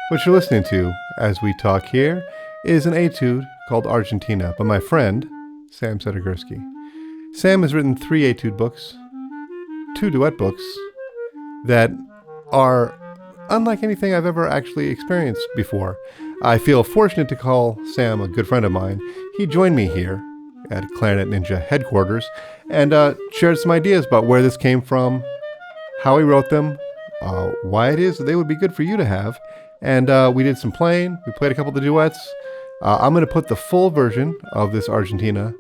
What you're listening to as we talk here is an etude called Argentina by my friend, Sam Sedigursky. Sam has written 3 etude books, 2 duet books that are unlike anything I've ever actually experienced before. I feel fortunate to call Sam a good friend of mine. He joined me here at Clarinet Ninja headquarters and shared some ideas about where this came from, how he wrote them, why it is that they would be good for you to have. And we did some playing. We played a couple of the duets. I'm going to put the full version of this Argentina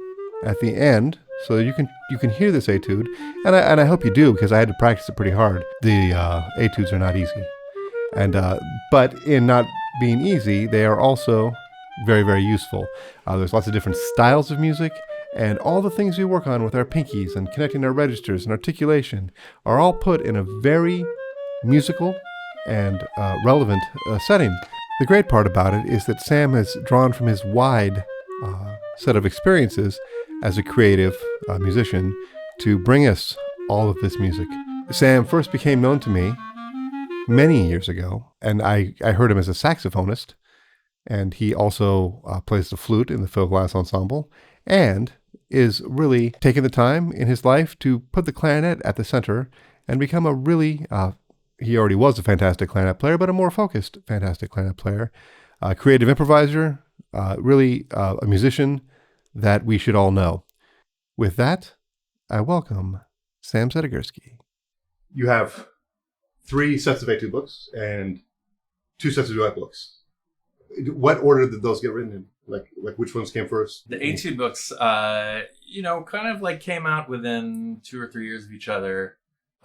at the end so that you can hear this etude. And I hope you do, because I had to practice it pretty hard. The etudes are not easy. And but in not being easy, they are also very, very useful. There's lots of different styles of music, and all the things we work on with our pinkies and connecting our registers and articulation are all put in a very musical and relevant setting. The great part about it is that Sam has drawn from his wide set of experiences as a creative musician to bring us all of this music. Sam first became known to me many years ago, and I heard him as a saxophonist, and he also plays the flute in the fiddle glass ensemble, and is really taking the time in his life to put the clarinet at the center and become a really he already was a fantastic clarinet player, but a more focused fantastic clarinet player, a creative improviser, really a musician that we should all know. With that, I welcome Sam Sedigursky. You have 3 sets of etude books and 2 sets of duet books. What order did those get written in? Like which ones came first? The etude books, kind of like came out within 2 or 3 years of each other.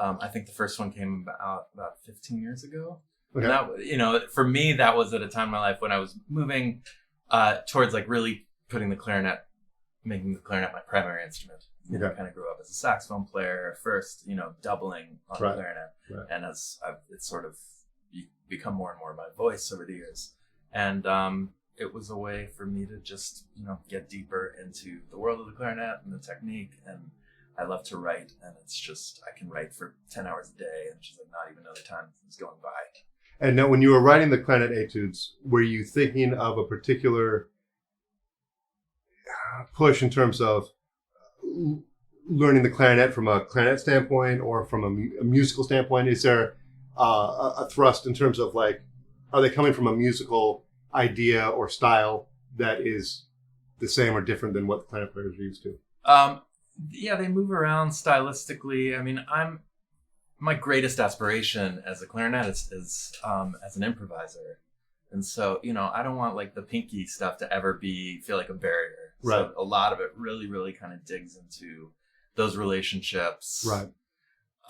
I think the first one came out about 15 years ago. Okay. And that, for me, that was at a time in my life when I was moving towards like really putting making the clarinet my primary instrument. Okay. I kind of grew up as a saxophone player first, doubling on the clarinet. Right. And as it's sort of become more and more my voice over the years. And it was a way for me to just, get deeper into the world of the clarinet and the technique. And I love to write, and it's just, I can write for 10 hours a day, and just like not even know the time is going by. And now when you were writing the Clarinet Etudes, were you thinking of a particular push in terms of learning the clarinet from a clarinet standpoint or from a musical standpoint? Is there a thrust in terms of like, are they coming from a musical idea or style that is the same or different than what the clarinet players are used to? Yeah, they move around stylistically. I mean, my greatest aspiration as a clarinetist is as an improviser. And so, I don't want like the pinky stuff to feel like a barrier. Right. So a lot of it really, really kind of digs into those relationships. Right.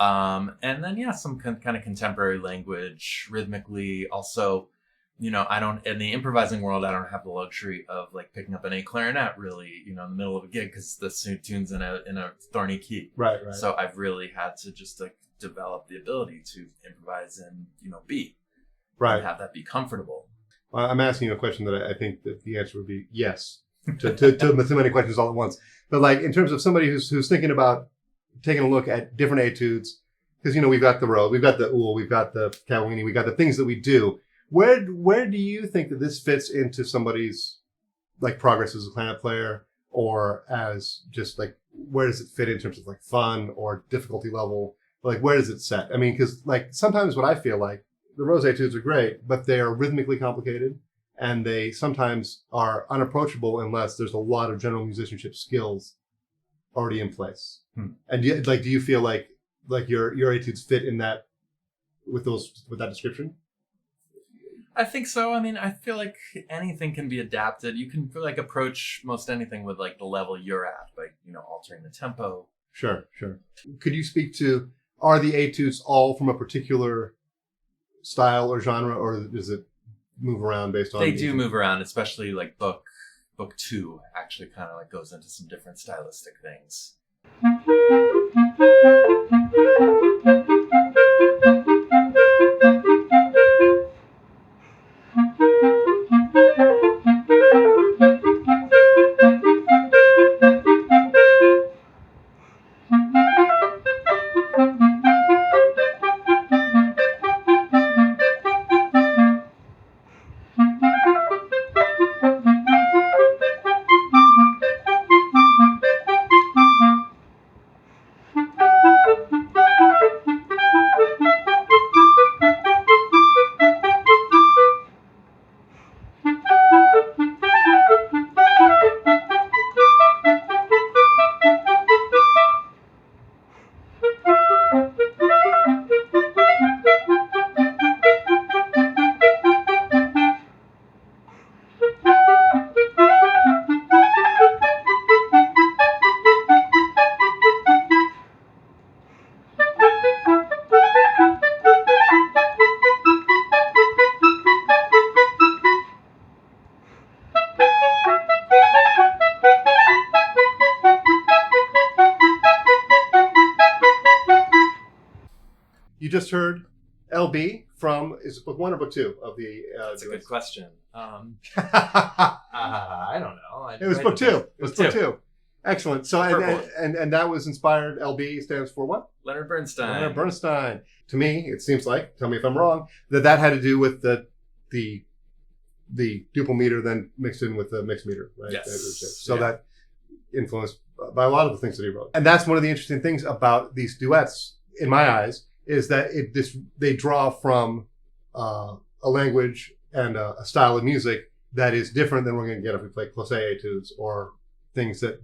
And then, some kind of contemporary language rhythmically. Also, in the improvising world, I don't have the luxury of like picking up an A clarinet really, in the middle of a gig because the tune's in a thorny key. Right. So I've really had to just like develop the ability to improvise in, B. Right. And have that be comfortable. Well, I'm asking you a question that I think that the answer would be yes to too many questions all at once. But like in terms of somebody who's thinking about taking a look at different etudes, because, we've got the Rose, we've got the Oul, we've got the Cavallini, we've got the things that we do. Where do you think that this fits into somebody's like progress as a clarinet player, or as just like, where does it fit in terms of like fun or difficulty level? Like, where does it set? I mean, because like sometimes what I feel like, the Rose etudes are great, but they are rhythmically complicated, and they sometimes are unapproachable unless there's a lot of general musicianship skills already in place. And do you feel like your etudes fit in that with that description? I think so. I mean, I feel like anything can be adapted. You can like approach most anything with like the level you're at by, altering the tempo. Sure. Could you speak to, are the etudes all from a particular style or genre, or does it move around based on? They do move around, especially like book 2 actually kind of like goes into some different stylistic things. You just heard LB from, is it book 1 or book 2 of the That's a good question. I don't know. It was book 2. It was book 2. Excellent. So and that was inspired. LB stands for what? Leonard Bernstein. Leonard Bernstein. To me, it seems like, tell me if I'm wrong, that had to do with the duple meter then mixed in with the mixed meter, right? Yes. So that influenced by a lot of the things that he wrote. And that's one of the interesting things about these duets, in my eyes, is that they draw from a language and a style of music that is different than we're going to get if we play Clarinet Etudes or things that,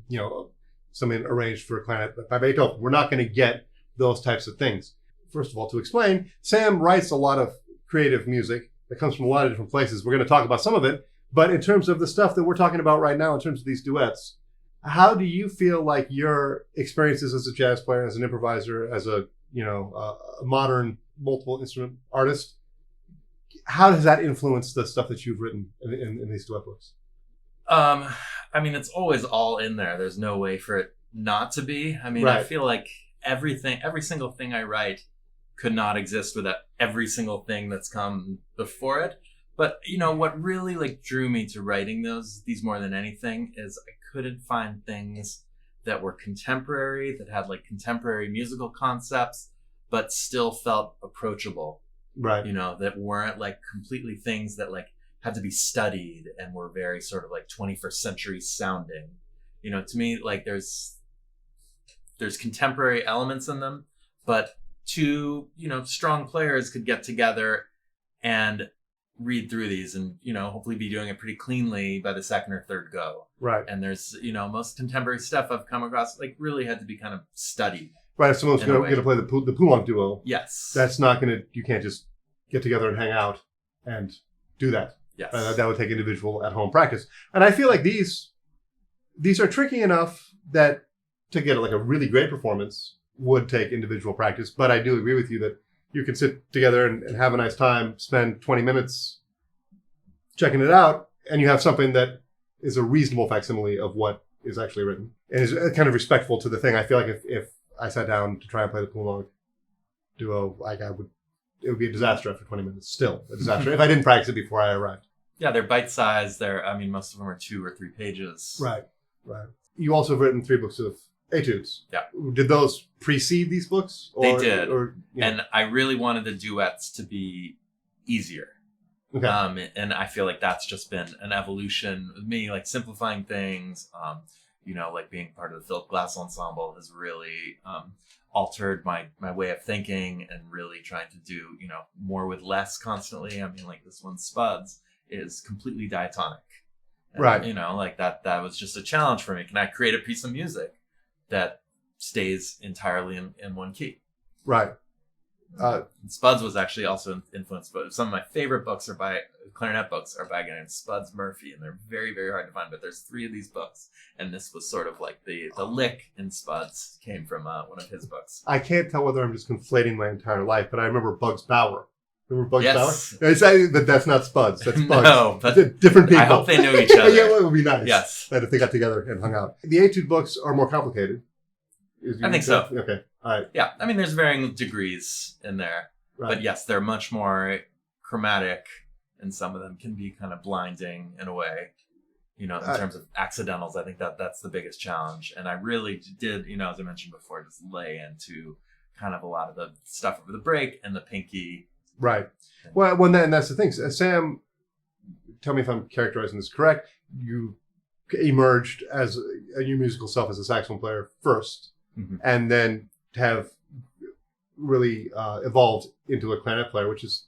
something arranged for a clarinet by Beethoven. We're not going to get those types of things. First of all, to explain, Sam writes a lot of creative music that comes from a lot of different places. We're going to talk about some of it, but in terms of the stuff that we're talking about right now, in terms of these duets, how do you feel like your experiences as a jazz player, as an improviser, as a modern multiple instrument artist, how does that influence the stuff that you've written in these duet books? I mean, it's always all in there. There's no way for it not to be. I mean, right. I feel like every single thing I write could not exist without every single thing that's come before it. But, what really drew me to writing these more than anything is I couldn't find things that were contemporary, that had contemporary musical concepts, but still felt approachable. Right. That weren't completely things that had to be studied and were very sort of 21st century sounding. To me, there's contemporary elements in them, but two, strong players could get together and read through these and, hopefully be doing it pretty cleanly by the second or third go. Right. And there's, most contemporary stuff I've come across, really had to be kind of studied. Right. If someone's going to play the Poulenc duo. Yes. That's not you can't just get together and hang out and do that. Yes. That would take individual at-home practice. And I feel like these are tricky enough that to get a really great performance would take individual practice. But I do agree with you that you can sit together and have a nice time, spend 20 minutes checking it out, and you have something that is a reasonable facsimile of what is actually written. And is kind of respectful to the thing. I feel like if I sat down to try and play the Poulenc duo, it would be a disaster after 20 minutes. Still a disaster if I didn't practice it before I arrived. Yeah, they're bite-sized. Most of them are 2 or 3 pages. Right. You also have written 3 books of etudes. Yeah. Did those precede these books? They did. And I really wanted the duets to be easier. Okay. And I feel like that's just been an evolution with me, simplifying things, being part of the Philip Glass ensemble has really altered my way of thinking and really trying to do, more with less constantly. This one, Spuds, is completely diatonic. And, right. That was just a challenge for me. Can I create a piece of music that stays entirely in one key? Right. Spuds was actually also influenced, but some of my favorite books clarinet books are by a guy named Spuds Murphy, and they're very, very hard to find, but there's 3 of these books, and this was sort of the lick in Spuds came from one of his books. I can't tell whether I'm just conflating my entire life, but I remember Bugs Bauer. Remember Bugs Bauer? Yes. But that's not Spuds. That's Bugs. No, but different people. I hope they know each other. Yeah, well, it would be nice. Yes. That if they got together and hung out. The etude books are more complicated. I think so. Okay. All right. Yeah. There's varying degrees in there. Right. But yes, they're much more chromatic, and some of them can be kind of blinding in a way. In terms of accidentals, I think that's the biggest challenge. And I really did, as I mentioned before, just lay into kind of a lot of the stuff over the break and the pinky. Right. Well, and that's the thing. Sam, tell me if I'm characterizing this correct. You emerged as a new musical self as a saxophone player first, and then have really evolved into a clarinet player, which is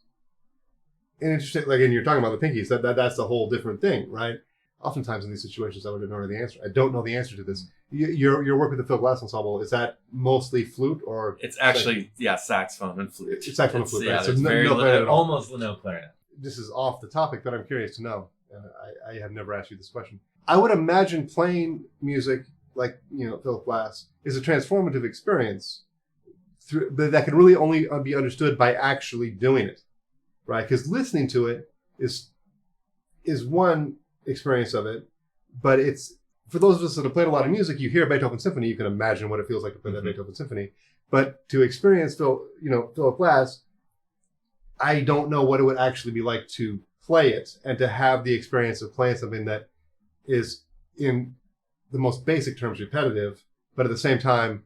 an interesting. And you're talking about the pinkies. That's a whole different thing, right? Oftentimes in these situations, I would have known the answer. I don't know the answer to this. Your work with the Philip Glass ensemble, is that mostly flute or? It's actually saxophone and flute. It's saxophone and flute. Yeah, right? So no almost no clarinet. This is off the topic, but I'm curious to know. I have never asked you this question. I would imagine playing music like Philip Glass is a transformative experience that can really only be understood by actually doing it, right? Because listening to it is one experience of it, but it's for those of us that have played a lot of music. You hear a Beethoven symphony, you can imagine what it feels like to play that Beethoven symphony. But to experience Philip Glass, I don't know what it would actually be like to play it and to have the experience of playing something that is in the most basic terms repetitive, but at the same time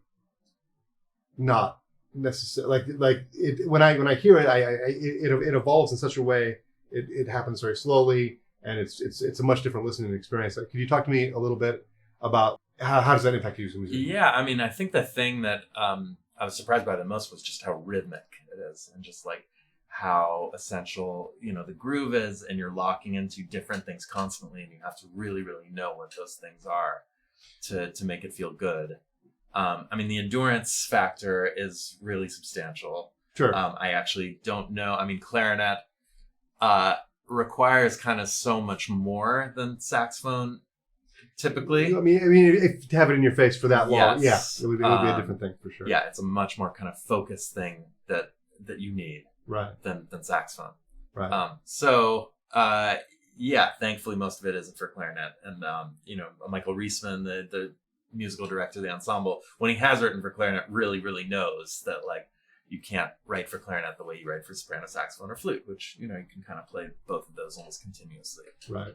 not necessarily like it. When I hear it, it evolves in such a way. It happens very slowly, and it's a much different listening experience. Could you talk to me a little bit about how does that impact you as a musician? Yeah, I mean, I think the thing that I was surprised by the most was just how rhythmic it is, and just like how essential, the groove is, and you're locking into different things constantly, and you have to really, really know what those things are to make it feel good. I mean, the endurance factor is really substantial. Sure. I actually don't know. I mean, clarinet requires kind of so much more than saxophone typically. I mean, if to have it in your face for that long, Yes. it would be a different thing for sure. Yeah, it's a much more kind of focused thing that you need. Right. Than saxophone. Right. Yeah, thankfully most of it isn't for clarinet. And Michael Reisman, the musical director of the ensemble, when he has written for clarinet, really, really knows that like you can't write for clarinet the way you write for soprano, saxophone, or flute, which you can kind of play both of those almost continuously. Right.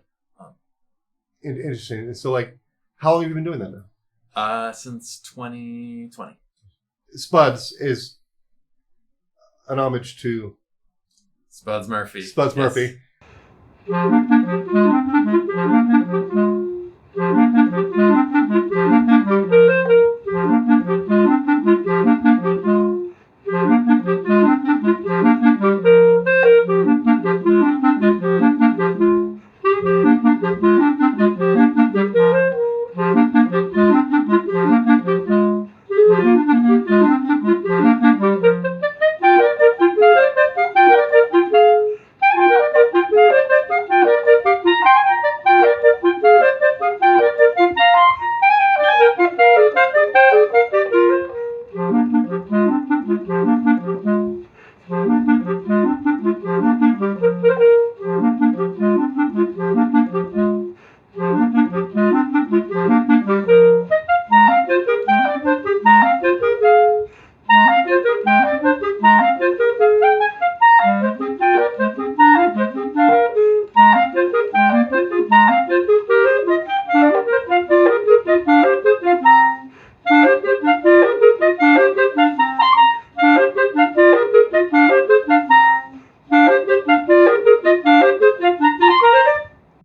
Interesting. And so, like, how long have you been doing that now? Since 2020. Spuds is an homage to Spuds Murphy. Spuds Murphy.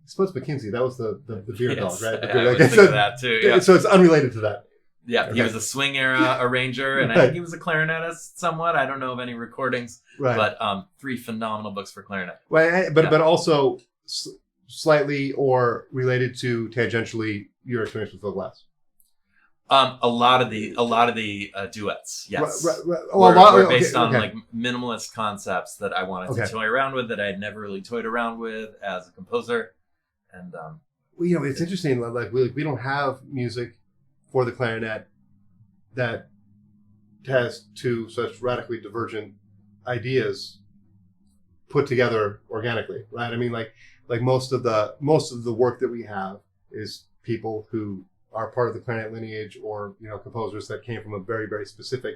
Spuds McKinsey, that was the beer dog, right? I was thinking of that too. Yeah. So it's unrelated to that. Yeah, Okay. He was a swing era arranger, and I think he was a clarinetist somewhat. I don't know of any recordings, Right. but 3 phenomenal books for clarinet. Well, but also slightly or related to tangentially your experience with Phil Glass. A lot of the duets, yes, Right. were based on like minimalist concepts that I wanted to toy around with that I had never really toyed around with as a composer, and well, it's interesting. Like we don't have music for the clarinet that has two such radically divergent ideas put together organically, right? I mean, like most of the work that we have is people who are part of the clarinet lineage, or composers that came from a very, very specific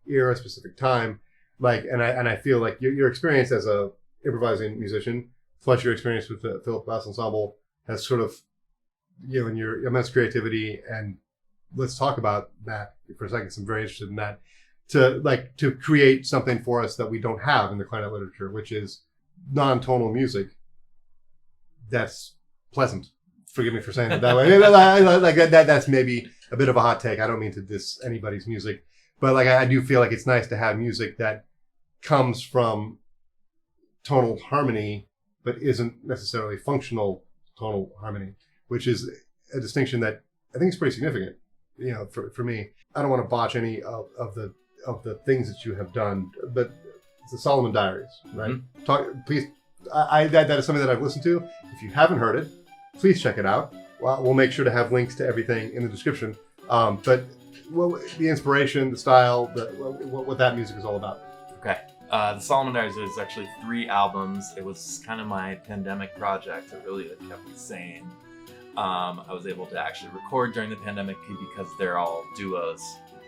era, specific time. And I feel like your experience as a improvising musician, plus your experience with the Philip Glass Ensemble, has sort of, in your immense creativity, and let's talk about that for a second. I'm very interested in that. To create something for us that we don't have in the clarinet literature, which is non-tonal music that's pleasant. Forgive me for saying it that way. Like that's maybe a bit of a hot take. I don't mean to diss anybody's music, but I do feel like it's nice to have music that comes from tonal harmony, but isn't necessarily functional tonal harmony, which is a distinction that I think is pretty significant. For me, I don't want to botch any of the things that you have done, but it's the Solomon Diaries, right? Mm-hmm. Please. That is something that I've listened to. If you haven't heard it, please check it out. We'll make sure to have links to everything in the description. But the inspiration, the style, what that music is all about. Okay. The Solomon Diaries is actually 3 albums. It was kind of my pandemic project. It really kept me sane. I was able to actually record during the pandemic because they're all duos.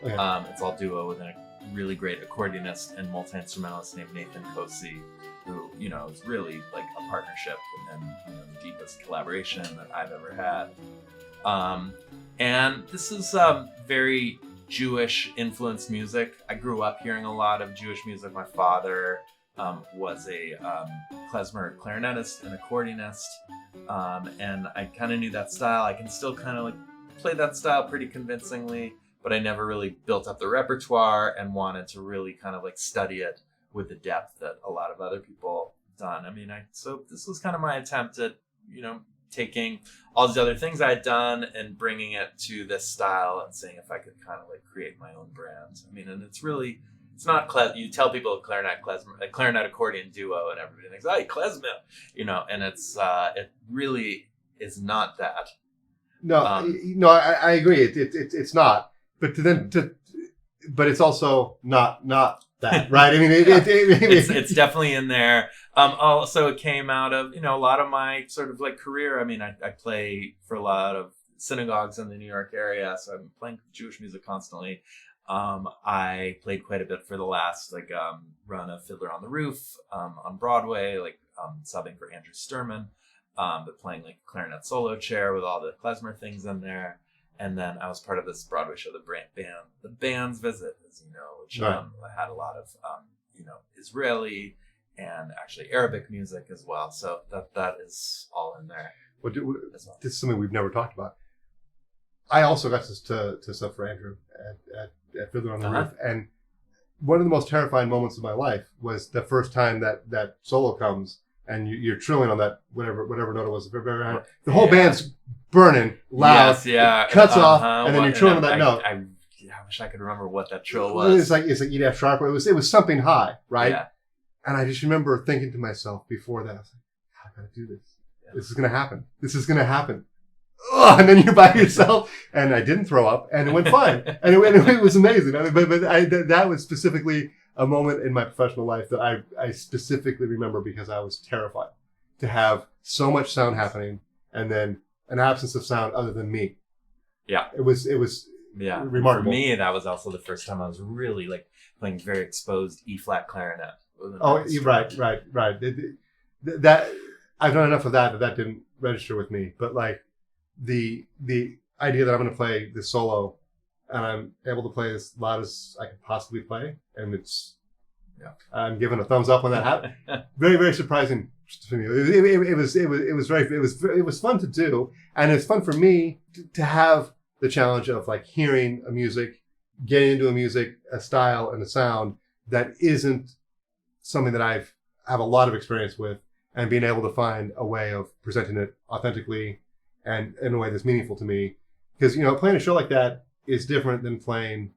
Okay. It's all duo within a really great accordionist and multi-instrumentalist named Nathan Kosi, who, you know, is really like a partnership and, you know, the deepest collaboration that I've ever had. And this is very Jewish influenced music. I grew up hearing a lot of Jewish music. My father was a klezmer clarinetist and accordionist, and I kind of knew that style. I can still kind of like play that style pretty convincingly, but I never really built up the repertoire and wanted to really kind of like study it with the depth that a lot of other people done. I mean, so this was kind of my attempt at, you know, taking all these other things I had done and bringing it to this style and seeing if I could kind of like create my own brand. I mean, and it's not you tell people a clarinet accordion duo and everybody thinks, hey, klezmer, you know, and it really is not that. No, no, I agree. It's not, but but it's also not that, right? I mean, it's definitely in there. Also, it came out of, you know, a lot of my sort of like career. I mean, I play for a lot of synagogues in the New York area, so I'm playing Jewish music constantly. I played quite a bit for the last run of Fiddler on the Roof on Broadway, subbing for Andrew Sturman, but playing like clarinet solo chair with all the klezmer things in there. And then I was part of this Broadway show, The Band's Visit, as you know, which right. had a lot of you know, Israeli and actually Arabic music as well. So that is all in there. Well, this is something we've never talked about. I also got to sub for Andrew at Fiddler on the Roof, and one of the most terrifying moments of my life was the first time that solo comes and you're trilling on that whatever note it was. The whole band's burning loud. Yes, yeah. It cuts off, and then you're trilling on that note. I wish I could remember what that trill was. It's like E F sharp. It was something high, right? Yeah. And I just remember thinking to myself before that, I was like, I gotta do this. Yeah. This is gonna happen. This is gonna happen. Ugh, and then you're by yourself, and I didn't throw up, and it went fine, and it was amazing. I mean, but that was specifically a moment in my professional life that I specifically remember because I was terrified to have so much sound happening and then an absence of sound other than me. Yeah, it was remarkable. For me, that was also the first time I was really like playing very exposed E flat clarinet. Oh, right. That I've done enough of that didn't register with me, but like. The idea that I'm going to play this solo and I'm able to play as loud as I could possibly play, and I'm giving a thumbs up on that happened. Very, very surprising to me. It was fun to do, and it's fun for me to have the challenge of like hearing a music, getting into a style and a sound that isn't something that I have a lot of experience with, and being able to find a way of presenting it authentically and in a way that's meaningful to me. Because, you know, playing a show like that is different than playing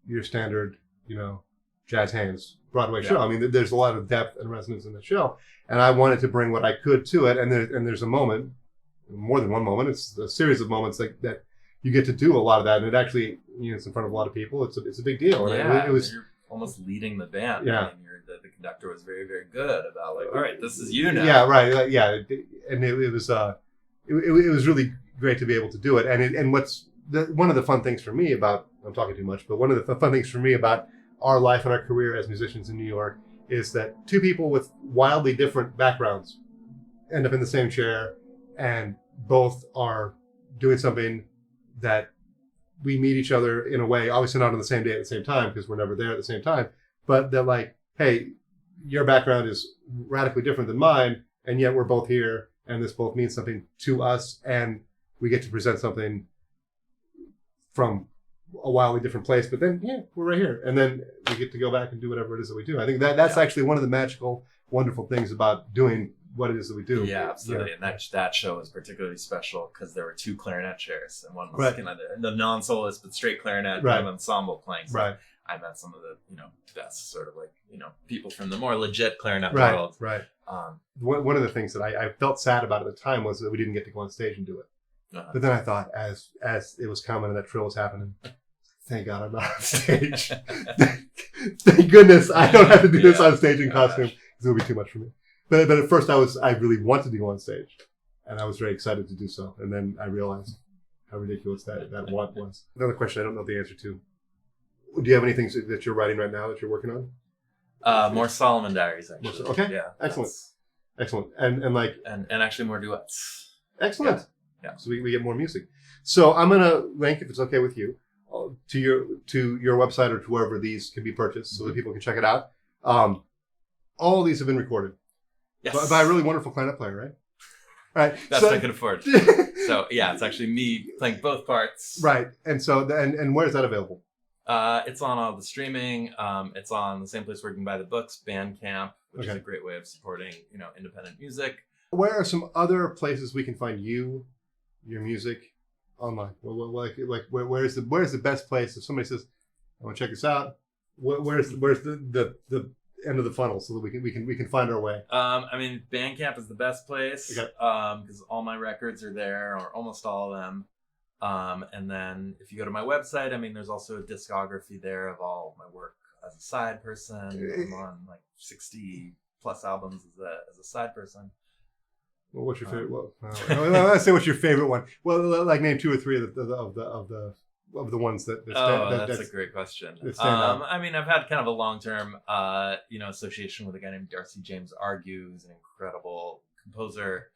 your standard, you know, jazz hands Broadway show. I mean, there's a lot of depth and resonance in the show. And I wanted to bring what I could to it. And there's a moment, more than one moment, it's a series of moments that you get to do a lot of that. And it actually, you know, it's in front of a lot of people. It's a big deal. And it was, you're almost leading the band. Yeah. I mean, the conductor was very, very good about like, all right, this is you now. Yeah, right. Yeah. And it was really great to be able to do it. And one of the fun things for me about, I'm talking too much, but one of the fun things for me about our life and our career as musicians in New York is that two people with wildly different backgrounds end up in the same chair, and both are doing something that we meet each other in a way, obviously not on the same day at the same time because we're never there at the same time, but they're like, hey, your background is radically different than mine, and yet we're both here, and this both means something to us, and we get to present something from a wildly different place, but then, we're right here. And then we get to go back and do whatever it is that we do. I think that's actually one of the magical, wonderful things about doing what it is that we do. Yeah, absolutely. And that show was particularly special because there were two clarinet chairs, and one was the non-soloist but straight clarinet kind of ensemble playing. So I met some of the, you know, best sort of like, you know, people from the more legit clarinet world. Right. One of the things that I felt sad about at the time was that we didn't get to go on stage and do it. But then I thought, as it was coming and that trill was happening, thank God I'm not on stage. Thank goodness I don't have to do this on stage in costume because it would be too much for me. But at first I really wanted to go on stage, and I was very excited to do so. And then I realized how ridiculous that want was. Another question I don't know the answer to. Do you have anything that you're writing right now that you're working on? More Solomon Diaries, actually. Okay. Yeah. Excellent. Excellent. And like and actually more duets. excellent. Yeah. So we get more music. So I'm gonna link, if it's okay with you, to your website or to wherever these can be purchased, so that people can check it out. All of these have been recorded. Yes. By a really wonderful clarinet player, right? Right. Best I could afford. So yeah, it's actually me playing both parts. Right. And so and where is that available? It's on all the streaming. It's on the same place where you can buy the books, Bandcamp, which is a great way of supporting, independent music. Where are some other places we can find your music online? Where's the best place if somebody says, "I want to check this out"? Where's the end of the funnel so that we can find our way? Bandcamp is the best place because all my records are there, or almost all of them. And then if you go to my website, there's also a discography there of all my work as a side person. I'm on like 60 plus albums as a side person. Well, what's your favorite? Let's say what's your favorite one. Well, like name 2 or 3 of the ones that stand, that's a great question. That stand out. I've had kind of a long-term, association with a guy named Darcy James Argue, who's an incredible composer.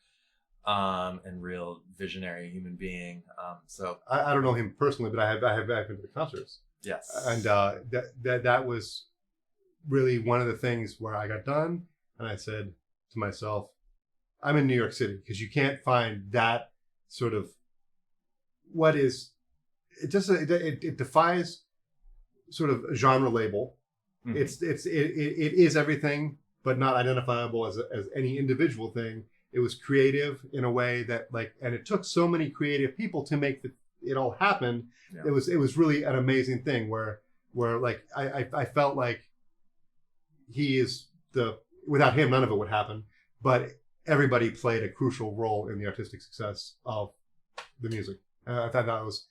And real visionary human being. So I don't know him personally, but I have been to the concerts. Yes, and that was really one of the things where I got done, and I said to myself, "I'm in New York City," because you can't find that sort of what is it. Just it defies sort of a genre label. Mm-hmm. It is everything, but not identifiable as any individual thing. It was creative in a way that and it took so many creative people to make it all happen. Yeah. It was really an amazing thing where I felt like he is without him, none of it would happen, but everybody played a crucial role in the artistic success of the music. I thought that was,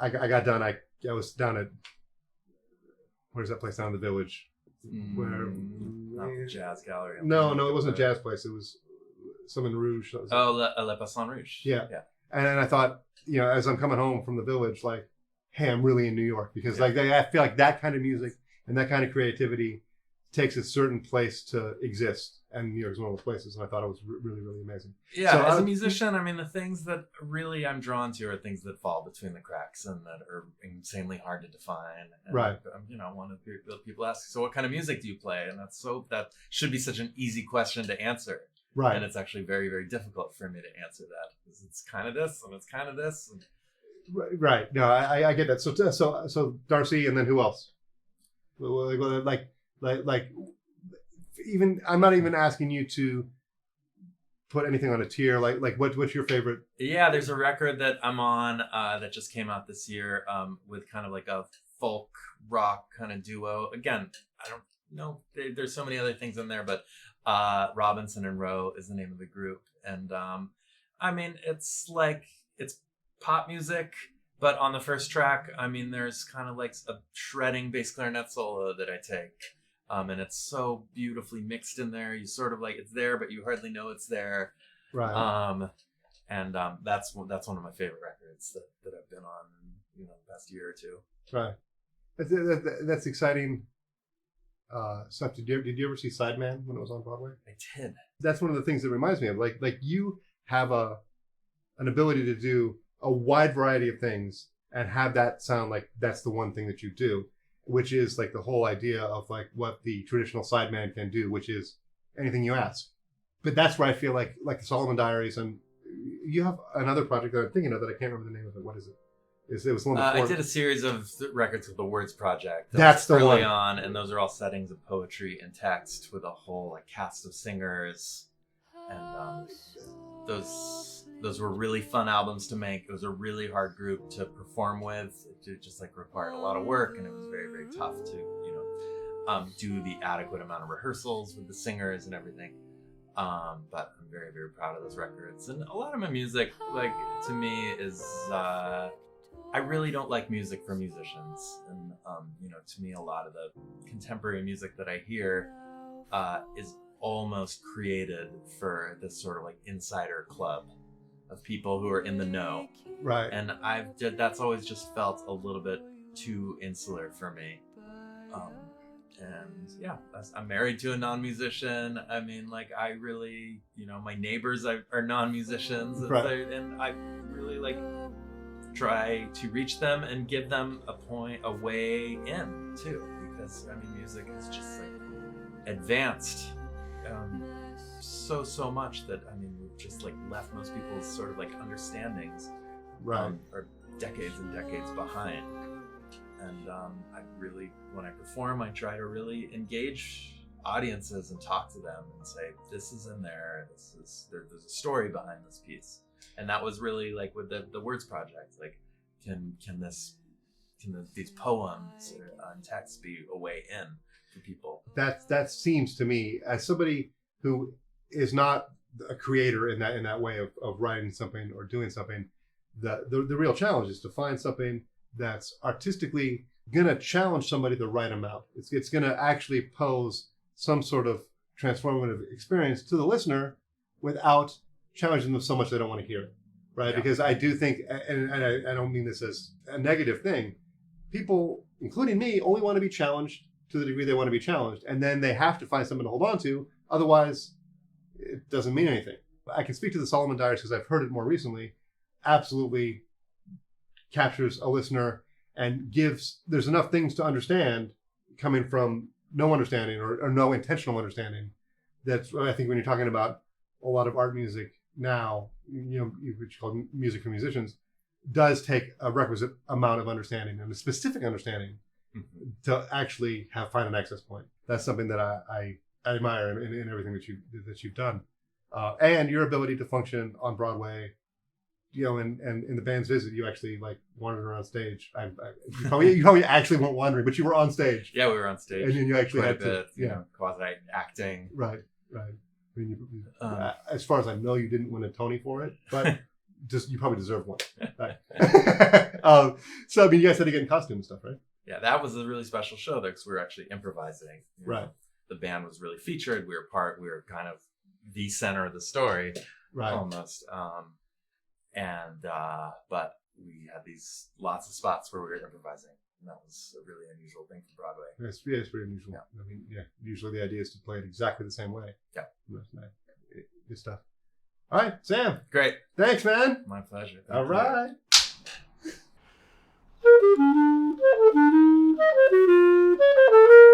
I got done. I was down at, where's that place down in the Village? Where not the Jazz Gallery. No, it wasn't a jazz place. It was something Rouge. Le Passant Rouge. Yeah. And I thought, as I'm coming home from the Village, hey, I'm really in New York, because I feel like that kind of music and that kind of creativity takes a certain place to exist, and New York is one of those places. And I thought it was really, really amazing. Yeah, so as a musician, the things that really I'm drawn to are things that fall between the cracks and that are insanely hard to define. And, right. One of the people ask, so what kind of music do you play? And that should be such an easy question to answer. Right. And it's actually very, very difficult for me to answer that, because it's kind of this and it's kind of this. And... Right. No, I get that. So Darcy, and then who else? Even I'm not even asking you to put anything on a tier. What's your favorite? Yeah, there's a record that I'm on that just came out this year with kind of like a folk rock kind of duo. Again, I don't know. There's so many other things in there, but Robinson and Rowe is the name of the group, and it's pop music. But on the first track, there's kind of like a shredding bass clarinet solo that I take. And it's so beautifully mixed in there. You sort of it's there, but you hardly know it's there. Right. That's one of my favorite records that I've been on in the past year or two. Right. That's exciting stuff. Did you ever see Sideman when it was on Broadway? I did. That's one of the things that reminds me of you have an ability to do a wide variety of things and have that sound like that's the one thing that you do, which is the whole idea of what the traditional sideman can do, which is anything you ask. But that's where I feel like the Solomon Diaries, and you have another project that I'm thinking of that I can't remember the name of it. What is it? It was one before. I did a series of records with the Words Project. That's the early one. On, and those are all settings of poetry and text with a whole cast of singers, and those were really fun albums to make. It was a really hard group to perform with. It just required a lot of work, and it was very, very tough to do the adequate amount of rehearsals with the singers and everything. But I'm very, very proud of those records. And a lot of my music, to me, is I really don't like music for musicians. And to me, a lot of the contemporary music that I hear is almost created for this sort of insider club of people who are in the know. Right. And that's always just felt a little bit too insular for me. And yeah, I'm married to a non-musician. I mean, like, I really, my neighbors are non-musicians, and I really like try to reach them and give them a way in too, because I mean, music is just like advanced so much that I mean, we've just like left most people's sort of like understandings are decades and decades behind. And I really, when I perform, I try to really engage audiences and talk to them and say, this is in there, there's a story behind this piece. And that was really like with the Words Project, like, can these poems and texts be a way in for people? That seems to me, as somebody who is not a creator in that way of writing something or doing something, the real challenge is to find something that's artistically gonna challenge somebody the right amount. It's gonna actually pose some sort of transformative experience to the listener without challenging them so much they don't want to hear it, right? Yeah. Because I do think, and I don't mean this as a negative thing, people, including me, only want to be challenged to the degree they want to be challenged, and then they have to find something to hold on to, otherwise it doesn't mean anything. I can speak to the Solomon Diaries because I've heard it more recently. Absolutely captures a listener and there's enough things to understand coming from no understanding or no intentional understanding. That's what I think when you're talking about a lot of art music now, which you call music for musicians, does take a requisite amount of understanding and a specific understanding to actually find an access point. That's something that I admire in everything that you've done, and your ability to function on Broadway. And in the band's visit, you actually like wandered around stage. You probably actually weren't wandering, but you were on stage. Yeah, we were on stage, and then you actually quite had a bit, quasi acting. Right. I mean, as far as I know, you didn't win a Tony for it, but you probably deserve one. Right. So I mean, you guys had to get in costume and stuff, right? Yeah, that was a really special show there because we were actually improvising. Right. The band was really featured. We were kind of the center of the story, right? Almost. But we had lots of spots where we were improvising. And that was a really unusual thing for Broadway. It's pretty unusual. Yeah. I mean, usually the idea is to play it exactly the same way. Yeah. That's nice. Good stuff. All right, Sam. Great. Thanks, man. My pleasure. All right. Thank you.